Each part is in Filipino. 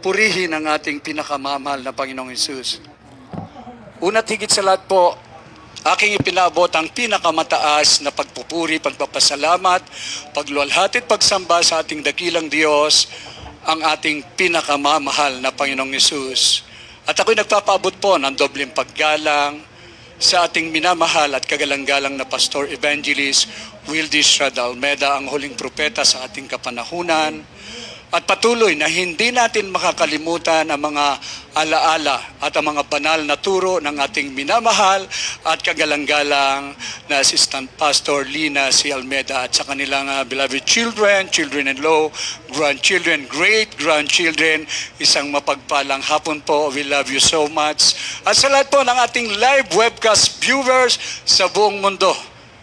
Purihin ang ating pinakamamahal na Panginoong Hesus. Una't higit sa lahat po, aking ipinaabot ang pinakamataas na pagpupuri, pagpapasalamat, pagluwalhati at pagsamba sa ating dakilang Diyos, ang ating pinakamamahal na Panginoong Hesus. At ako'y nagpapaabot po ng dobleng paggalang sa ating minamahal at kagalang-galang na Pastor Evangelist Wildy Estrada Almeda, ang huling propeta sa ating kapanahunan. At patuloy na hindi natin makakalimutan ang mga alaala at ang mga banal na turo ng ating minamahal at kagalang-galang na Assistant Pastor Lina C. Almeda at sa kanilang beloved children, children-in-law, grandchildren, great-grandchildren. Isang mapagpalang hapon po. We love you so much. At sa lahat po ng ating live webcast viewers sa buong mundo,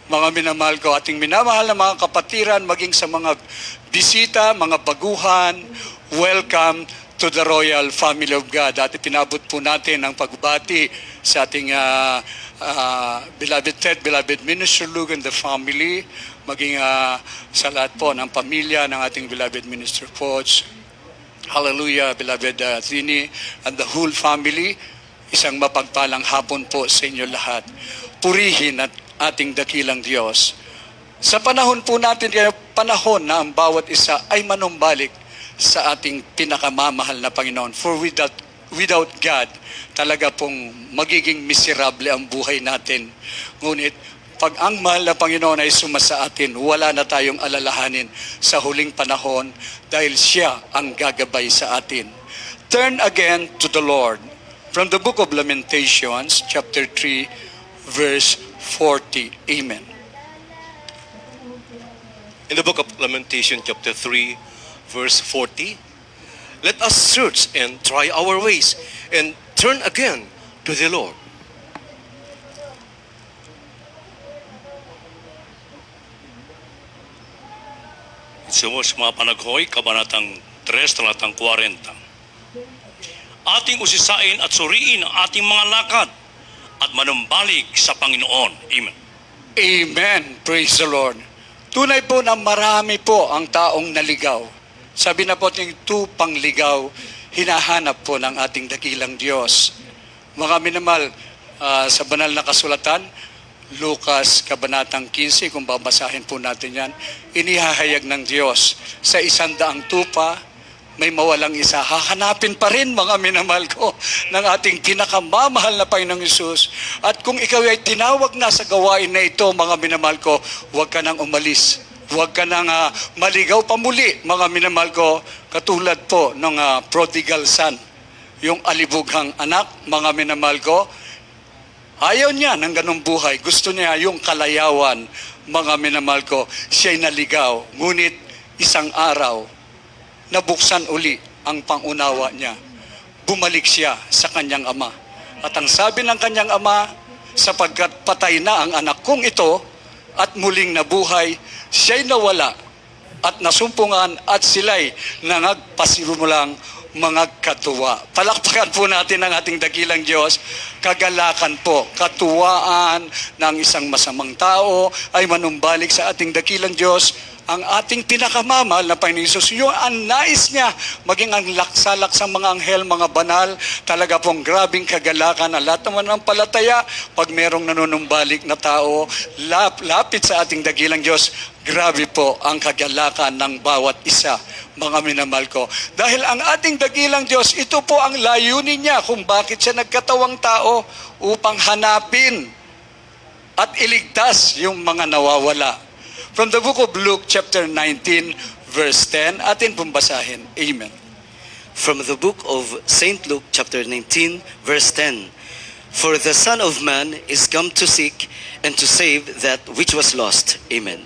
mga minamahal ko, ating minamahal na mga kapatiran, maging sa mga bisita, mga baguhan, welcome to the Royal Family of God. At ipinabot po natin ang pagbati sa ating beloved Ted, beloved Minister Luke and the family, maging sa lahat po ng pamilya ng ating beloved Minister Coach. Hallelujah, beloved Zini and the whole family. Isang mapagpalang hapon po sa inyo lahat. Purihin at ating dakilang Diyos. Sa panahon po natin, panahon na ang bawat isa ay manumbalik sa ating pinakamamahal na Panginoon. For without God, talaga pong magiging miserable ang buhay natin. Ngunit, pag ang mahal na Panginoon ay sumasa atin, wala na tayong alalahanin sa huling panahon dahil siya ang gagabay sa atin. Turn again to the Lord. From the book of Lamentations, chapter 3, verse 40. Amen. In the book of Lamentation, chapter 3, verse 40, let us search and try our ways and turn again to the Lord. Sumos mga panaghoy, kabanatang 3, talatang 40. Ating usisain at suriin ang ating mga lakad at manumbalik sa Panginoon. Amen. Amen. Praise the Lord. Tunay po na marami po ang taong naligaw. Sabi na po yung tupang ligaw, hinahanap po ng ating dakilang Diyos. Mga minamahal, sa banal na kasulatan, Lucas, kabanatang 15, kung babasahin po natin yan, inihahayag ng Diyos sa 100 tupa, may mawalang isa. Hahanapin pa rin, mga minamahal ko, ng ating pinakamamahal na Panginoong Hesus. At kung ikaw ay tinawag na sa gawain na ito, mga minamahal ko, huwag ka nang umalis. Huwag ka nang maligaw pa muli, mga minamahal ko, katulad po ng prodigal son, yung alibughang anak, mga minamahal ko. Ayaw niya ng ganong buhay. Gusto niya yung kalayawan, mga minamahal ko. Siya'y naligaw. Ngunit isang araw, nabuksan uli ang pangunawa niya. Bumalik siya sa kanyang ama. At ang sabi ng kanyang ama, sapagkat patay na ang anak kong ito at muling nabuhay, siya'y nawala at nasumpungan at sila'y nangagpasimulang mga katuwa. Palakpakan po natin ang ating dakilang Diyos. Kagalakan po, katuwaan ng isang masamang tao ay manumbalik sa ating dakilang Diyos. Ang ating pinakamamahal na Panginoon Hesus, yung ang nais niya, maging ang laksalak sa mga anghel, mga banal, talaga pong grabing kagalakan na lahat naman ng palataya, pag merong nanunumbalik na tao, lapit sa ating dakilang Diyos, grabe po ang kagalakan ng bawat isa, mga minamahal ko. Dahil ang ating dakilang Diyos, ito po ang layunin niya kung bakit siya nagkatawang tao, upang hanapin at iligtas yung mga nawawala. From the book of Luke, chapter 19, verse 10, atin pong basahin. Amen. From the book of St. Luke, chapter 19, verse 10, for the Son of Man is come to seek and to save that which was lost. Amen.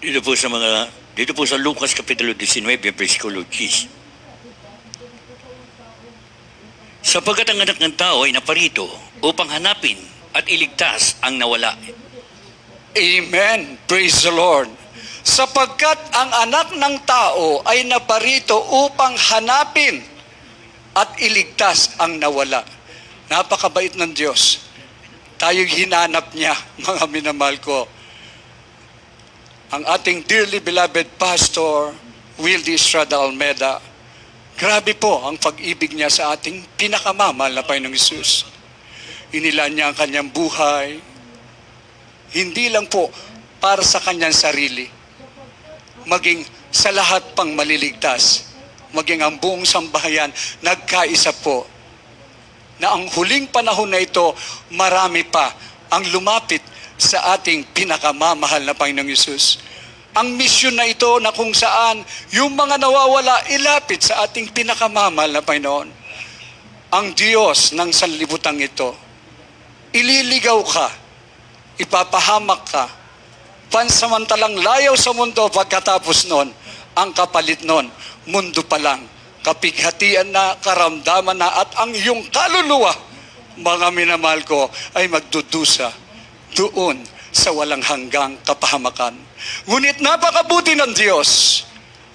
Dito po sa Lucas Kapitulo 19, versikulo 10. Sapagkat ang anak ng tao ay naparito upang hanapin at iligtas ang nawala. Amen. Praise the Lord. Sapagkat ang anak ng tao ay naparito upang hanapin at iligtas ang nawala. Napakabait ng Diyos. Tayo'y hinanap niya, mga minamahal ko. Ang ating dearly beloved Pastor Wildy Estrada Almeda, grabe po ang pag-ibig niya sa ating pinakamamahal na Panginoong Hesus. Inilaan niya ang kanyang buhay, hindi lang po para sa kanyang sarili, maging sa lahat pang maliligtas, maging ang buong sambahayan, nagkaisa po na ang huling panahon na ito, marami pa ang lumapit sa ating pinakamamahal na Panginoong Hesus. Ang misyon na ito na kung saan yung mga nawawala ilapit sa ating pinakamamahal na Panginoon. Ang Diyos ng sanlibutan ito, ililigaw ka, ipapahamak ka, pansamantalang layaw sa mundo pagkatapos nun, ang kapalit nun, mundo pa lang, kapighatian na, karamdaman na, at ang iyong kaluluwa, mga minamahal ko, ay magdudusa doon sa walang hanggang kapahamakan. Ngunit napakabuti ng Diyos,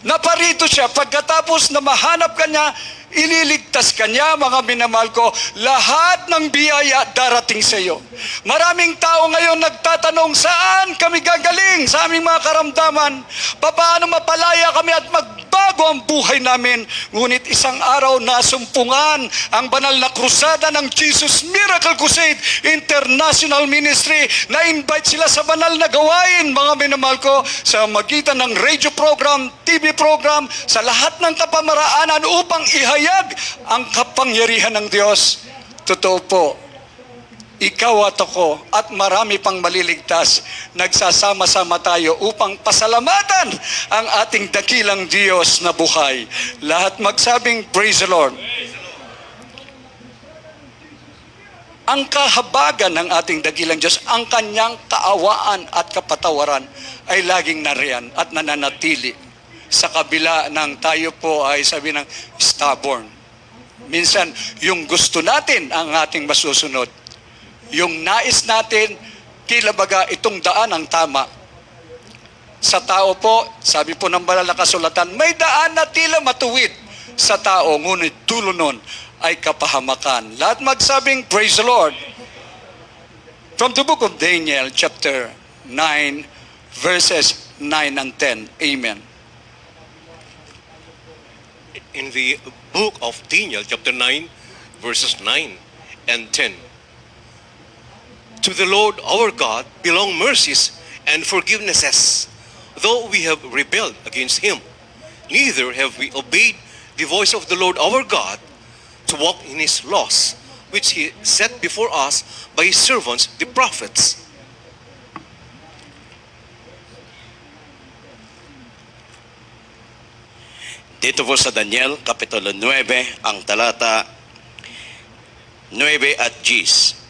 naparito siya pagkatapos na mahanap ka niya, ililigtas ka niya, mga minamahal ko, lahat ng biyaya darating sa iyo. Maraming tao ngayon nagtatanong, saan kami gagaling sa aming mga karamdaman? Paano mapalaya kami at magbago ang buhay namin? Ngunit isang araw nasumpungan ang banal na krusada ng Jesus Miracle Crusade International Ministry. Na-invite sila sa banal na gawain, mga minamahal ko, sa magitan ng radio program, TV program, sa lahat ng kapamaraanan upang ihayag ang kapangyarihan ng Diyos. Totoo po, ikaw at ako at marami pang maliligtas, nagsasama-sama tayo upang pasalamatan ang ating dakilang Diyos na buhay. Lahat magsabing, Praise the Lord. Ang kahabagan ng ating dakilang Diyos, ang kanyang kaawaan at kapatawaran ay laging nariyan at nananatili sa kabila ng tayo po ay sabi ng stubborn. Minsan, yung gusto natin ang ating masusunod. Yung nais natin, tila baga itong daan ang tama. Sa tao po, sabi po ng banal na kasulatan, may daan na tila matuwid sa tao, ngunit dulo nun ay kapahamakan. Lahat magsabing, Praise the Lord. From the book of Daniel, chapter 9, verses 9 and 10. Amen. In the book of Daniel, chapter 9, verses 9 and 10. To the Lord our God belong mercies and forgivenesses, though we have rebelled against him. Neither have we obeyed the voice of the Lord our God to walk in his laws, which he set before us by his servants, the prophets. Dito po sa Daniel, Kapitulo 9, ang talata 9 at 10.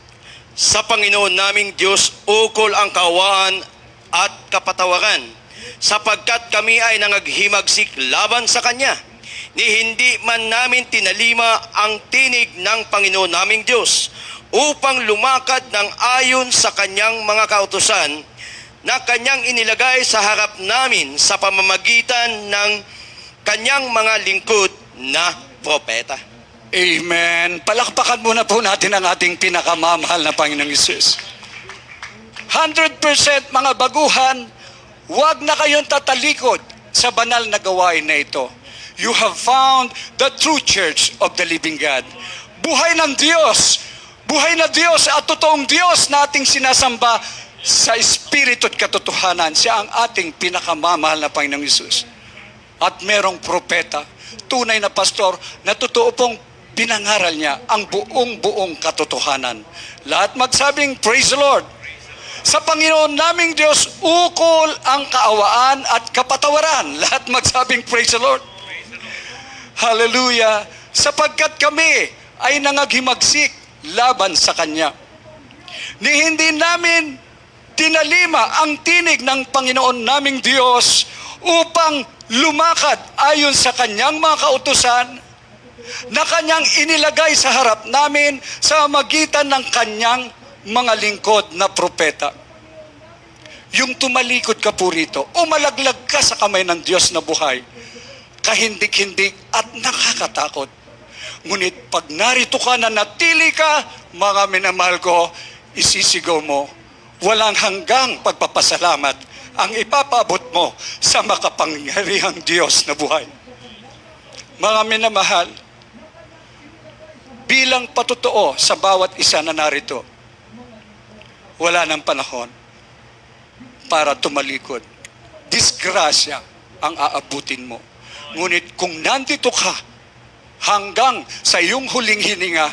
Sa Panginoon naming Diyos, ukol ang kaawaan at kapatawaran, sapagkat kami ay nangaghimagsik laban sa Kanya, ni hindi man namin tinalima ang tinig ng Panginoon naming Diyos, upang lumakad ng ayon sa Kanyang mga kautusan, na Kanyang inilagay sa harap namin sa pamamagitan ng Kanyang mga lingkod na propeta. Amen. Palakpakan muna po natin ang ating pinakamamahal na Panginoong Hesus. 100% mga baguhan, huwag na kayong tatalikod sa banal na gawain na ito. You have found the true church of the living God. Buhay ng Diyos. Buhay na Diyos at totoong Diyos na ating sinasamba sa espiritu at katotohanan. Siya ang ating pinakamamahal na Panginoong Hesus. At merong propeta, tunay na pastor, na totoo pong pinangaral niya ang buong katotohanan. Lahat magsabing, Praise the Lord. Sa Panginoon naming Diyos, ukol ang kaawaan at kapatawaran. Lahat magsabing, Praise the Lord. Hallelujah. Sapagkat kami ay nangaghimagsik laban sa Kanya. Ni hindi namin tinalima ang tinig ng Panginoon naming Diyos upang lumakad ayon sa Kanyang mga kautusan na Kanyang inilagay sa harap namin sa magitan ng Kanyang mga lingkod na propeta. Yung tumalikod ka po rito, o malaglag ka sa kamay ng Diyos na buhay, kahindik-hindik at nakakatakot. Ngunit pag narito ka na natili ka, mga minamahal ko, isisigaw mo, walang hanggang pagpapasalamat ang ipapabot mo sa makapangyarihang Diyos na buhay. Mga minamahal, bilang patotoo sa bawat isa na narito, wala ng panahon para tumalikod. Disgrasya ang aabutin mo. Ngunit kung nandito ka hanggang sa iyong huling hininga,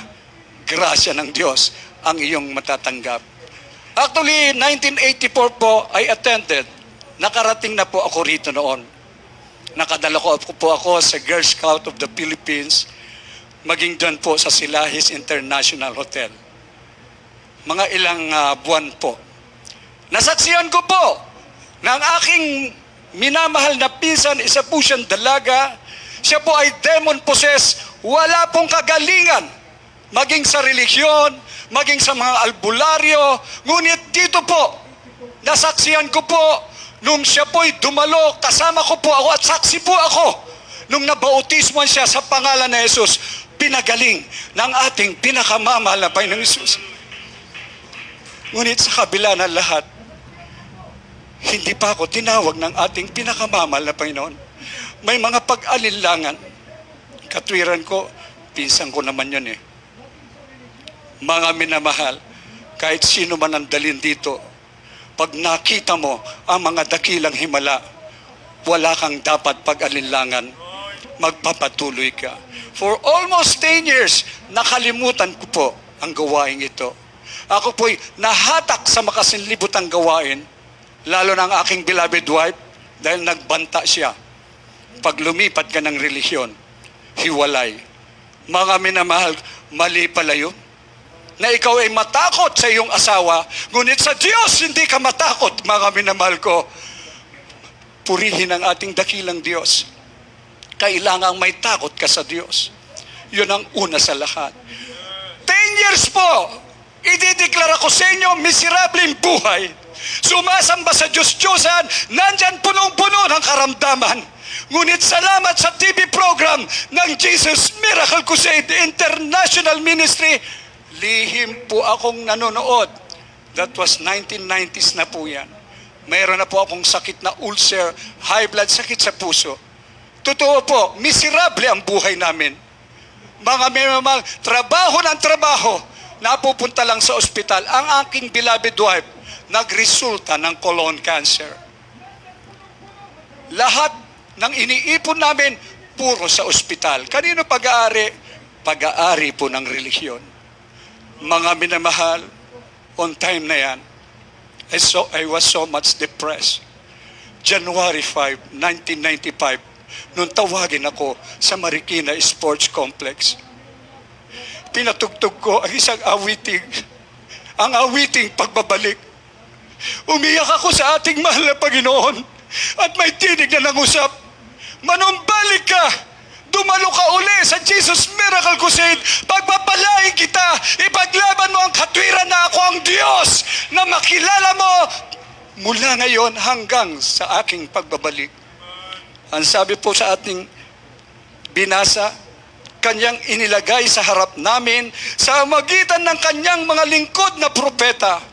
grasya ng Diyos ang iyong matatanggap. Actually, 1984 po, I attended. Nakarating na po ako rito noon. Nakadala ko po ako sa Girl Scout of the Philippines, maging doon po sa Silahis International Hotel. Mga ilang buwan po. Nasaksiyan ko po ng aking minamahal na pinsan, isa po siyang dalaga. Siya po ay demon possessed. Wala pong kagalingan. Maging sa relihiyon, maging sa mga albularyo. Ngunit dito po, nasaksiyan ko po, nung siya po'y dumalo, kasama ko po ako at saksi po ako. Nung nabautismuhan siya sa pangalan ni Jesus, pinagaling ng ating pinakamamahal na Panginoong Jesus. Ngunit sa kabila ng lahat, hindi pa ako tinawag ng ating pinakamamahal na Panginoon. May mga pag-alinlangan. Katwiran ko, pinsan ko naman yun eh. Mga minamahal, kahit sino man ang dalhin dito, pag nakita mo ang mga dakilang himala, wala kang dapat pag-alinlangan. Magpapatuloy ka. For almost 10 years, nakalimutan ko po ang gawain ito. Ako po'y nahatak sa makasinlibutang gawain, lalo na ang aking beloved wife, dahil nagbanta siya. Pag lumipat ka ng relihiyon, hiwalay. Mga minamahal, mali pala yun. Na ikaw ay matakot sa iyong asawa, ngunit sa Diyos hindi ka matakot, mga minamahal ko. Purihin ang ating dakilang Diyos. Kailangang may takot ka sa Diyos. Yun ang una sa lahat. 10 years po, idideklara ko sa inyo, miserableng buhay. Sumasamba sa Diyos-Diyosan, nandyan punong-puno ng karamdaman. Ngunit salamat sa TV program ng Jesus Miracle Crusade International Ministry, lihim po akong nanonood. That was 1990s na po yan. Mayroon na po akong sakit na ulcer, high blood, sakit sa puso. Totoo po, miserable ang buhay namin. Mga minamahal, trabaho ng trabaho, napupunta lang sa ospital. Ang aking beloved wife, nagresulta ng colon cancer. Lahat ng iniipon namin, puro sa ospital. Kanino pag-aari? Pag-aari po ng relihiyon. Mga minamahal, on time na yan, I was so much depressed. January 5, 1995, nung tawagin ako sa Marikina Sports Complex. Pinatugtog ko ang isang awiting, ang awiting pagbabalik. Umiyak ako sa ating mahal na Panginoon at may tinig na nangusap, manumbalik ka! Dumalo ka uli sa Jesus Miracle Crusade. Pagpapalain kita. Ipaglaban mo ang katwiran na ako ang Diyos na makilala mo mula ngayon hanggang sa aking pagbabalik. Ang sabi po sa ating binasa, kanyang inilagay sa harap namin sa magitan ng kanyang mga lingkod na propeta.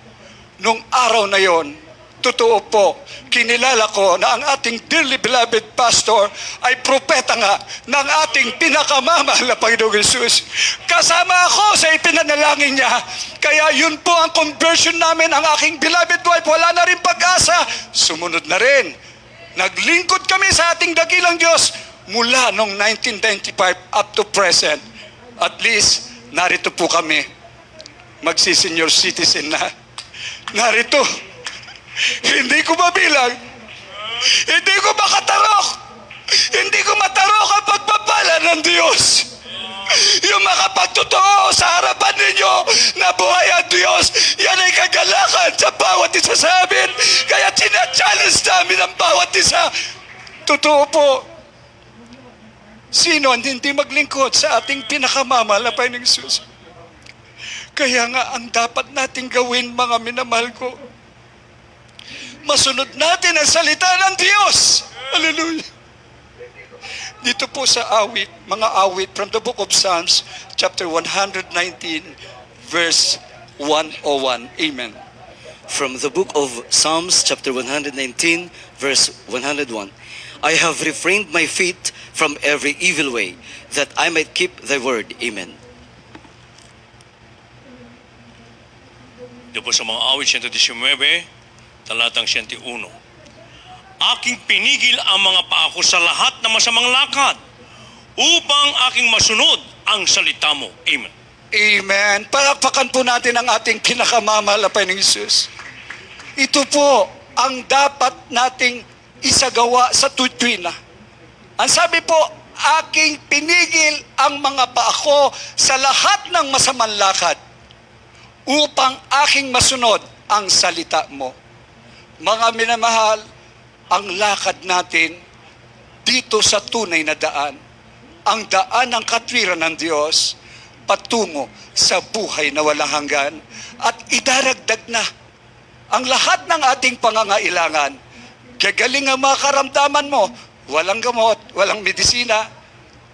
Nung araw na yon, totoo po, kinilala ko na ang ating dearly beloved pastor ay propeta nga ng ating pinakamamahal na Panginoong Jesus. Kasama ako sa ipinanalangin niya. Kaya yun po ang conversion namin. Ang aking beloved wife, wala na rin pag-asa. Sumunod na rin. Naglingkod kami sa ating dakilang Diyos mula noong 1995 up to present. At least, narito po kami. Magsi-senior citizen na. Narito. Hindi ko mabilang. Hindi ko makatarok. Hindi ko matarok ang pagpapala ng Diyos. Yung makapagtotoo sa harapan ninyo na buhay ang Diyos, yan ay kagalakan sa bawat isa sa amin. Kaya tina-challenge namin ang bawat isa. Totoo po. Sino ang hindi maglingkod sa ating pinakamamahal na Panginoong Jesus? Kaya nga ang dapat nating gawin, mga minamahal ko, masunod natin ang salita ng Diyos. Hallelujah. Dito po sa awit, mga awit from the book of Psalms, chapter 119, verse 101. Amen. From the book of Psalms chapter 119 verse 101. I have refrained my feet from every evil way, that I might keep thy word. Amen. Ito po sa mga awit 119, talatang 101. Aking pinigil ang mga paa ko sa lahat ng masamang lakad upang aking masunod ang salita mo. Amen. Amen. Palakpakan po natin ang ating pinakamamahal ng Jesus. Ito po ang dapat nating isagawa sa tuwina. Ang sabi po, aking pinigil ang mga paa ko sa lahat ng masamang lakad upang aking masunod ang salita mo. Mga minamahal, ang lakad natin dito sa tunay na daan, ang daan ng katwiran ng Diyos, patungo sa buhay na walang hanggan, at idaragdag na ang lahat ng ating pangangailangan. Gagaling ang mga karamdaman mo, walang gamot, walang medisina,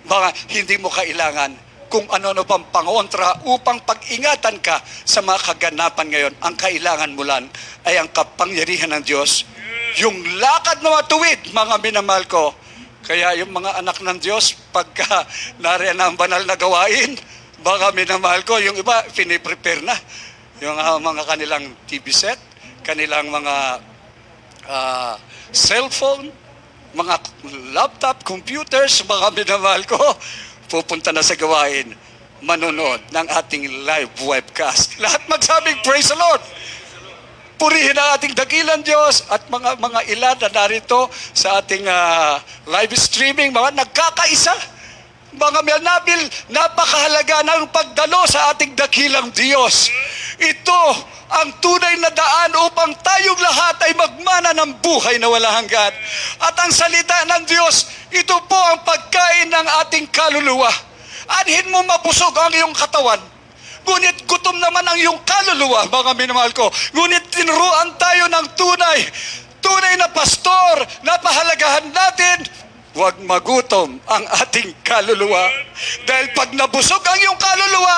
mga hindi mo kailangan kung ano-ano pang pangontra upang pag-ingatan ka sa mga kaganapan ngayon. Ang kailangan mo lang ay ang kapangyarihan ng Diyos. Yung lakad na matuwid, mga minamahal ko. Kaya yung mga anak ng Diyos, pagka nariyan ang banal na gawain, mga minamahal ko, yung iba, piniprepare na. Yung mga kanilang TV set, kanilang mga cellphone, mga laptop, computers, mga minamahal ko, pupunta na sa gawain, manonood ng ating live webcast. Lahat magsabing, praise the Lord! Purihin ang ating dakilang Diyos at mga ilan na narito sa ating live streaming, mga nagkakaisa. Mga milnabil, napakahalaga ng pagdalo sa ating dakilang Diyos. Ito ang tunay na daan upang tayong lahat ay magmana ng buhay na wala hanggan. At ang salita ng Diyos, ito po ang pagkain ng ating kaluluwa. Anhin mo mabusog ang iyong katawan. Ngunit gutom naman ang iyong kaluluwa, mga minamahal ko. Ngunit tinuruan tayo ng tunay na pastor na pahalagahan natin, huwag magutom ang ating kaluluwa. Dahil pag nabusog ang iyong kaluluwa,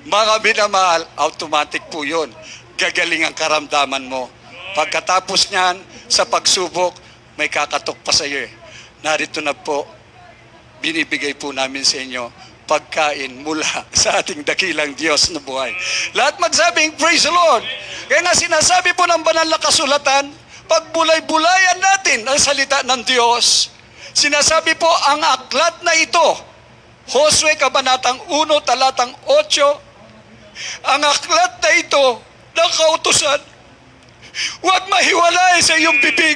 mga minamahal, automatic po yun. Gagaling ang karamdaman mo. Pagkatapos niyan, sa pagsubok, may kakatok pa sa iyo. Narito na po, binibigay po namin sa inyo pagkain mula sa ating dakilang Diyos na buhay. Lahat magsabing, praise the Lord. Kaya nga sinasabi po ng banal na kasulatan, pagbulay-bulayan natin ang salita ng Diyos. Sinasabi po, ang aklat na ito, Josue Kabanatang 1, talatang 8, ang aklat na ito ng kautusan, huwag mahiwalay sa iyong bibig,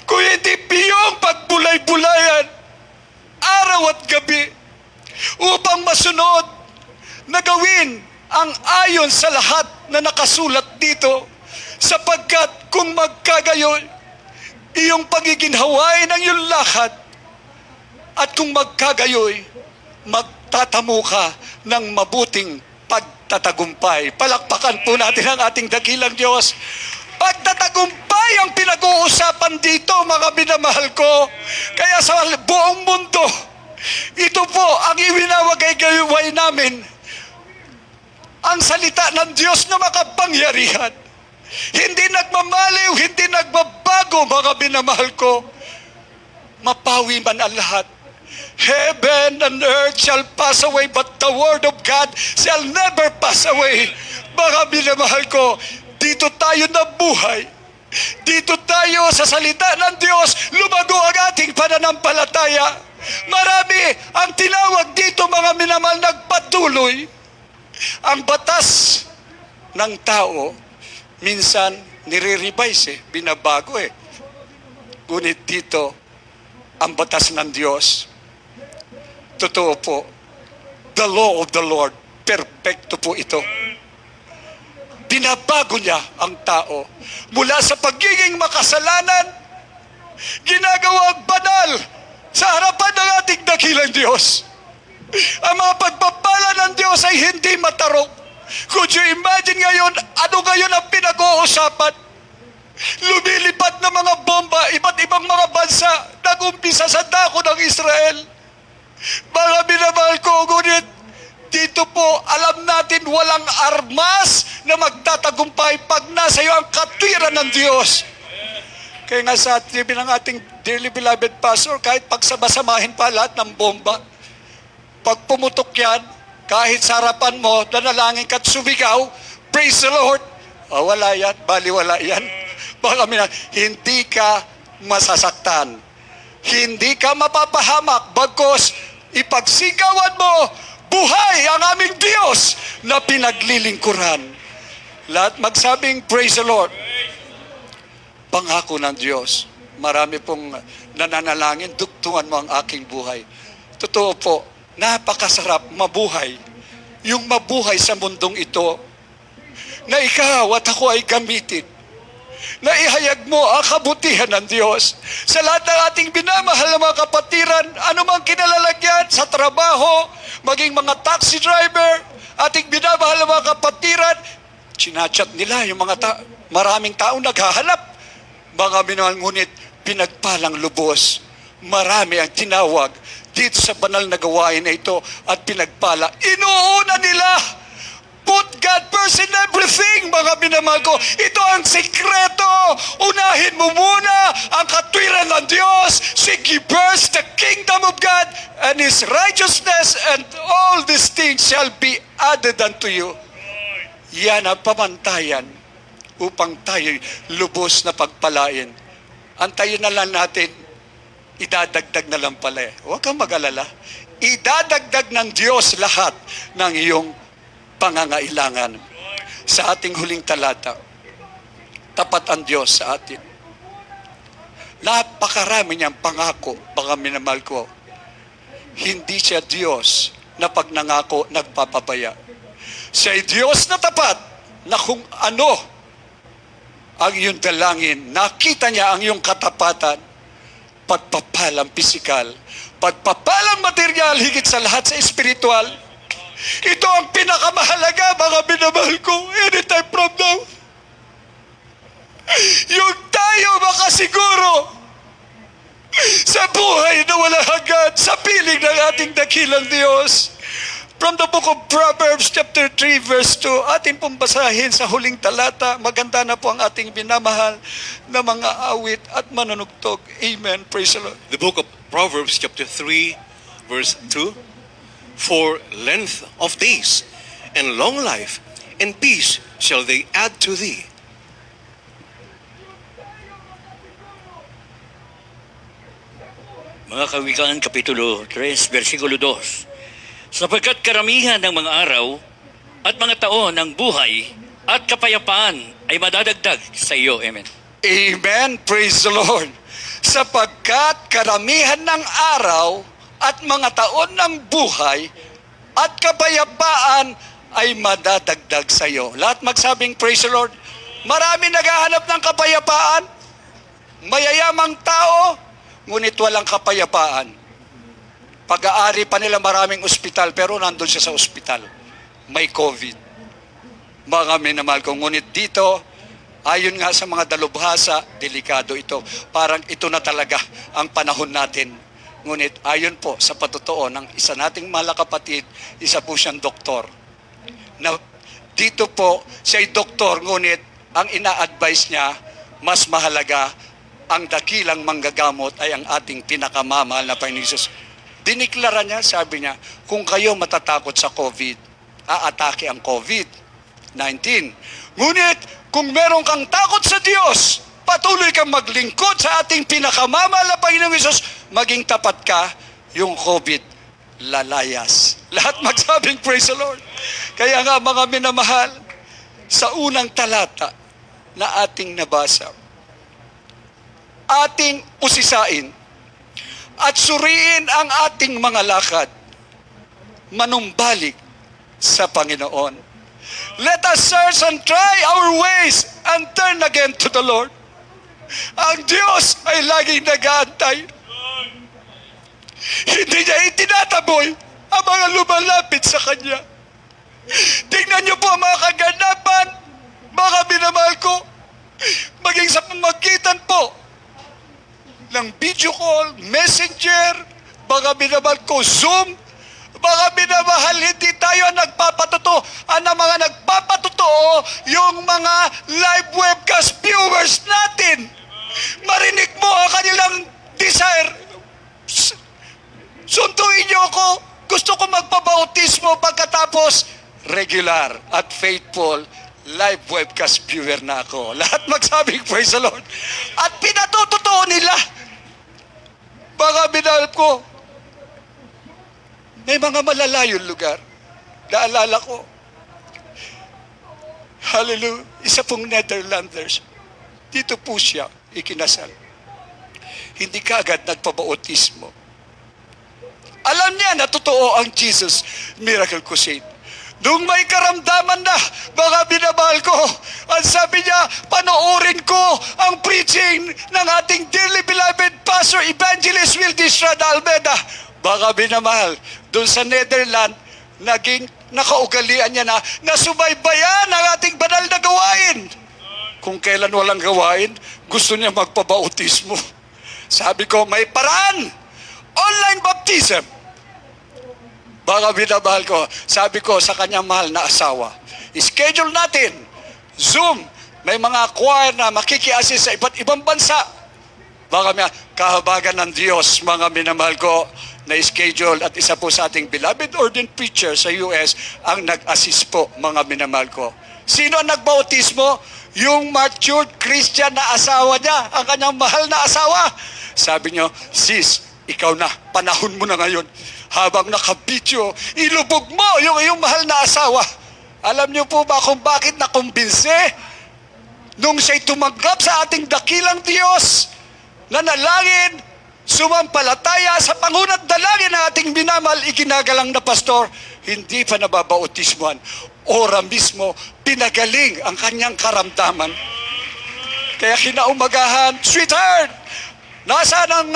kung hindi piyong pagbulay-bulayan, araw at gabi, upang masunod na gawin ang ayon sa lahat na nakasulat dito, sapagkat kung magkagayon, iyong pagiginhawain ng iyong lakad, at kung magkagayoy, magtatamo ka ng mabuting pagtatagumpay. Palakpakan po natin ang ating dakilang Diyos. Pagtatagumpay ang pinag-uusapan dito, mga minamahal ko. Kaya sa buong mundo, ito po ang iwinawagay-gayway namin. Ang salita ng Diyos na makapangyarihan. Hindi nagmamaliw, hindi nagbabago, mga minamahal ko. Mapawi man ang lahat. Heaven and earth shall pass away, but the word of God shall never pass away. Mga minamahal ko, dito tayo nabuhay. Dito tayo sa salita ng Diyos, lumago ang ating pananampalataya. Marami ang tinawag dito, mga minamahal, nagpatuloy. Ang batas ng tao, minsan nire-revise, binabago . Ngunit dito, ang batas ng Diyos, totoo po, the law of the Lord, perfecto po ito. Binabago niya ang tao. Mula sa pagiging makasalanan, ginagawang banal sa harapan ng ating dakilang Diyos. Ang mga pagpapala ng Diyos ay hindi matarok. Could you imagine ngayon, ano ngayon ang pinag-uusapan? Lumilipad na mga bomba, iba't ibang mga bansa, nag-umpisa sa dako ng Israel. Mga minamahal ko, ngunit dito po, alam natin walang armas na magtatagumpay pag nasa iyo ang katwiran ng Diyos. Kaya nga sa TV ng ating dearly beloved pastor, kahit pagsama-samahin pa lahat ng bomba, pag pumutok yan, kahit sa harapan mo, nanalangin ka't sumigaw, praise the Lord. Wala yan, baliwala yan. Baka hindi ka masasaktan. Hindi ka mapapahamak, bagkos ipagsigawan mo, buhay ang aming Diyos na pinaglilingkuran. Lahat magsabing, praise the Lord. Pangako ng Diyos. Marami pong nananalangin, dugtungan mo ang aking buhay. Totoo po, napakasarap mabuhay. Yung mabuhay sa mundong ito, na ikaw at ako ay gamitin. Na ihayag mo ang kabutihan ng Diyos. Sa lahat ng ating binamahal na mga kapatiran, anumang kinalalagyan, sa trabaho, maging mga taxi driver, ating binamahal na mga kapatiran, chinachat nila yung maraming taong naghahanap. Mga minamahal, ngunit pinagpalang lubos. Marami ang tinawag dito sa banal na gawain na ito at pinagpala. Inuuna nila. Put God first in everything, mga minamahal ko. Ito ang sikreto. Unahin mo muna ang katwiran ng Diyos. Seek ye first the kingdom of God and His righteousness, and all these things shall be added unto you. Yan ang pamantayan upang tayo lubos na pagpalain. Antayin na lang natin, idadagdag na lang pala. Huwag kang mag-alala. Idadagdag ng Diyos lahat ng iyong pangangailangan. Sa ating huling talata, tapat ang Diyos sa atin. Napakarami niyang pangako, baka minamahal ko. Hindi siya Diyos na pag nangako, nagpapabaya. Siya ay Diyos na tapat, na kung ano ang iyong dalangin, nakita niya ang iyong katapatan, pagpapalang pisikal, pagpapalang material, higit sa lahat sa espiritual. Ito ang pinakamahalaga, mga binamahal ko, anytime from now. Yung tayo makasiguro sa buhay na wala hanggan, sa piling ng ating dakilang Diyos. From the book of Proverbs chapter 3 verse 2, atin pong basahin sa huling talata. Maganda na po ang ating binamahal na mga awit at manunugtog. Amen. Praise the Lord. The book of Proverbs chapter 3 verse 2, for length of days and long life and peace shall they add to thee. Mga Kawikaan, Kapitulo 3, versikulo 2. Sapagkat karamihan ng mga araw at mga taon ng buhay at kapayapaan ay madadagdag sa iyo. Amen. Amen. Praise the Lord. Sapagkat karamihan ng araw at mga taon ng buhay at kapayapaan ay madadagdag sa iyo. Lahat magsabing praise the Lord. Marami naghahanap ng kapayapaan. Mayayamang tao, ngunit walang kapayapaan. Pag-aari pa nila maraming ospital, pero nandun siya sa ospital. May COVID. Mga minamahal ko, ngunit dito, ayon nga sa mga dalubhasa, delikado ito. Parang ito na talaga ang panahon natin. Ngunit ayon po sa patotoo ng isa nating mahal na kapatid, isa po siyang doktor. Na dito po, siya'y doktor, ngunit ang ina-advise niya, mas mahalaga, ang dakilang manggagamot ay ang ating pinakamamahal na Panginoon Jesus. Diniklara niya, sabi niya, kung kayo matatakot sa COVID, aatake ang COVID-19. Ngunit, kung meron kang takot sa Diyos, patuloy kang maglingkod sa ating pinakamamahal na Panginoong Hesus, maging tapat ka, yung COVID, lalayas. Lahat magsabing praise the Lord. Kaya nga mga minamahal, sa unang talata na ating nabasa, ating usisain, at suriin ang ating mga lakad, manumbalik sa Panginoon. Let us search and try our ways and turn again to the Lord. Ang Diyos ay laging nag-aantay. Hindi niya itinataboy ang mga lumalapit sa Kanya. Tingnan niyo po ang mga kaganapan, mga minamahal ko, maging sa pamagitan po ng video call, messenger, mga minamahal ko, Zoom, Mga minamahal, hindi tayo ang nagpapatotoo. Ang mga nagpapatotoo, yung mga live webcast viewers natin. Marinig mo ang kanilang desire. Sunduin niyo ako. Gusto ko magpabautismo pagkatapos regular at faithful live webcast viewer na ako. Lahat magsabing praise the Lord. At pinatutotoo nila. Mga binahal ko, may mga malalayong lugar. Naalala ko. Hallelujah. Isa pong Netherlanders. Dito po siya ikinasal. Hindi kaagad nagpabautismo. Alam niya na totoo ang Jesus Miracle Crusade. Nung may karamdaman na, mga binabahal ko, ang sabi niya, panoorin ko ang preaching ng ating dearly beloved Pastor Evangelist Wildy Estrada Almeida. Mga binamahal, doon sa Netherlands, naging nakaugalian niya na nasubaybayan ang ating banal na gawain. Kung kailan walang gawain, gusto niya magpabautismo. Sabi ko, may paraan. Online baptism. Baka binabahal ko, sabi ko sa kanyang mahal na asawa, schedule natin, Zoom, may mga choir na makiki-assist sa iba't ibang bansa. Baka may kahabagan ng Diyos, mga minamahal ko, na schedule at isa po sa ating beloved ordained preacher sa US ang nag-assist po, mga minamahal ko. Sino ang nagbautismo? Yung matured Christian na asawa niya, ang kanyang mahal na asawa. Sabi niyo, sis, ikaw na, panahon mo na ngayon. Habang nakabidyo, ilubog mo yung iyong mahal na asawa. Alam niyo po ba kung bakit nakumbinse? Nung siya'y tumanggap sa ating dakilang Diyos, nanalangin, sumampalataya sa pangunat dalangin ng ating minamahal, iginagalang na pastor, hindi pa nababautismuhan. Ora mismo, pinagaling ang kanyang karamdaman. Kaya kinaumagahan, sweetheart, nasaan ang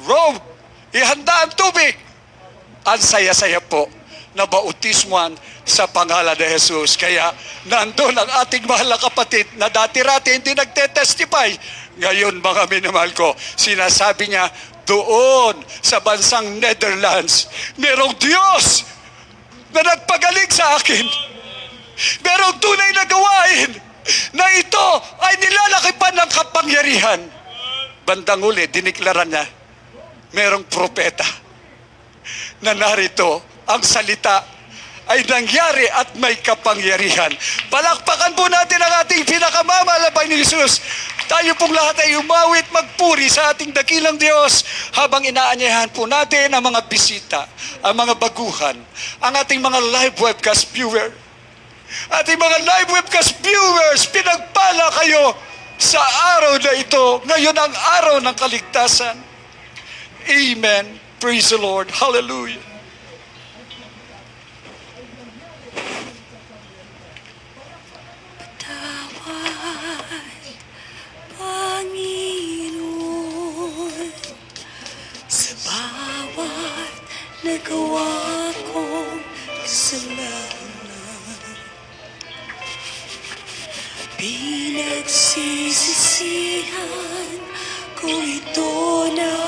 robe? Ihanda ang tubig. Ang saya-saya po na bautismuhan sa pangalan ni Jesus. Kaya nandun ang ating mahal na kapatid na dati-rati hindi nagte-testify. Ngayon, mga minamahal ko, sinasabi niya, doon sa bansang Netherlands, merong Diyos na nagpagaling sa akin. Merong tunay na gawain na ito ay nilalakipan ng kapangyarihan. Bandang uli, diniklara niya, merong propeta na narito ang salita ay nangyari at may kapangyarihan. Palakpakan po natin ang ating pinakamamalabay ni Jesus. Tayo pong lahat ay umawit magpuri sa ating dakilang Diyos habang inaanyayahan po natin ang mga bisita, ang mga baguhan, ang ating mga live webcast viewer. Ating mga live webcast viewers, pinagpala kayo sa araw na ito. Ngayon ang araw ng kaligtasan. Amen. Praise the Lord. Hallelujah. Panginoon, sa bawat nagawa kong kasalanan, pinagsisisihan ko ito na